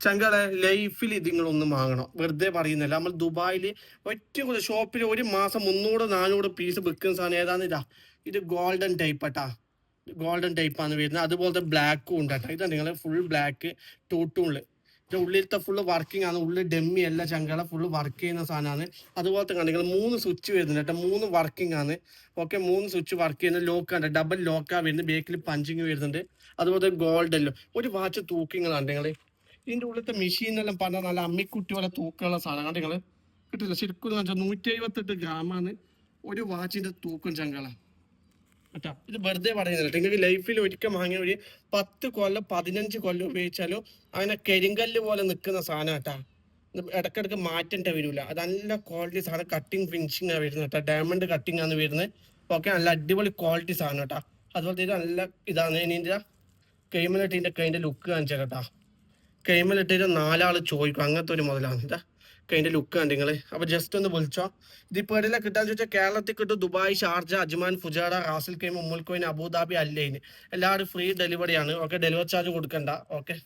ചങ്കളെ ലൈഫിൽ ഇതിങ്ങളൊന്നും വാങ്ങണം, വെറുതെ പറയുന്നില്ല. നമ്മൾ ദുബായിൽ ഒറ്റ ഷോപ്പിൽ ഒരു മാസം 300-400 പീസ് വിൽക്കുന്ന സാധനം ഏതാന്നില്ല, ഇത് ഗോൾഡൻ ടൈപ്പ് ആട്ടാ. ഗോൾഡൻ ടൈപ്പാണ് വരുന്നത്. അതുപോലത്തെ ബ്ലാക്കും ഉണ്ട് കേട്ടോ. ഇതാണ് നിങ്ങൾ ഫുൾ ബ്ലാക്ക് ടൂട്ടുള്ളു. ഇത് ഉള്ളിലത്തെ ഫുള്ള് വർക്കിംഗ് ആണ്. ഉള്ളിൽ ഡെമ്മി അല്ല ചങ്കള, ഫുള്ള് വർക്ക് ചെയ്യുന്ന സാധനമാണ്. അതുപോലത്തെ കണ്ടെങ്കിൽ 3 സ്വിച്ച് വരുന്നുണ്ട് കേട്ടോ. 3 വർക്കിംഗ് ആണ്. ഓക്കെ, 3 സ്വിച്ച് വർക്ക് ചെയ്യുന്ന ലോക്കാണ്, ഡബിൾ ലോക്കാണ് വരുന്നത്. ബേക്കിൽ പഞ്ചിങ് വരുന്നുണ്ട്. അതുപോലെ ഗോൾഡല്ലോ ഒരു വാച്ച് തൂക്കിങ്ങളാണ് നിങ്ങൾ. ഇതിൻ്റെ ഉള്ളിലത്തെ മെഷീനെല്ലാം പറഞ്ഞാൽ നല്ല അമ്മിക്കുട്ടി പോലെ തൂക്കമുള്ള സാധനം നിങ്ങൾ കിട്ടില്ല. ശരിക്കും എന്ന് വെച്ചാൽ 178 ഗ്രാമാണ് ഒരു വാച്ചിന്റെ തൂക്കം ചങ്കള കേട്ടാ. ഇത് വെറുതെ പറയുന്നില്ല. നിങ്ങൾക്ക് ലൈഫിൽ ഒരിക്കൽ വാങ്ങിയ ഒരു 10 കൊല്ലം 15 കൊല്ലം ഉപയോഗിച്ചാലും അങ്ങനെ കരിങ്കല്ല് പോലെ നിൽക്കുന്ന സാധനം കേട്ടാ. ഇത് ഇടയ്ക്കിടയ്ക്ക് മാറ്റേണ്ട വരില്ല. അത് നല്ല ക്വാളിറ്റി സാധനം. കട്ടിങ് ഫിനിഷിംഗ് ആണ് വരുന്നത് കേട്ടോ. ഡയമണ്ട് കട്ടിങ് ആണ് വരുന്നത്. ഓക്കെ, നല്ല അടിപൊളി ക്വാളിറ്റി സാധനം കേട്ടാ. അതുപോലെ ഇത് നല്ല ഇതാണ്. ഇനി ഇതിൻ്റെ കൈമലിട്ട് ഇതിൻ്റെ കൈൻ്റെ ലുക്ക് കാണിച്ചാൽ കേട്ടാ. കൈമലിട്ടിട്ട് 4 ആൾ ചോദിക്കും, അങ്ങനത്തെ ഒരു മുതലാണ് ഇതാ. കൈൻ്റെ ലുക്ക് കണ്ട് നിങ്ങൾ. അപ്പോൾ ജസ്റ്റ് ഒന്ന് വിളിച്ചോ. ഇതിപ്പോൾ എവിടെയെല്ലാം കിട്ടാന്ന് ചോദിച്ചാൽ കേരളത്തിൽ കിട്ടും. Dubai, Sharjah, Ajman, Fujairah, Ras al Khaimah, ഉമ്മുൽ കോയിൻ, അബുദാബി, അല്ലൈൻ എല്ലാവരും ഫ്രീ ഡെലിവറിയാണ്. ഓക്കെ, ഡെലിവറി ചാർജ് കൊടുക്കണ്ട. ഓക്കെ.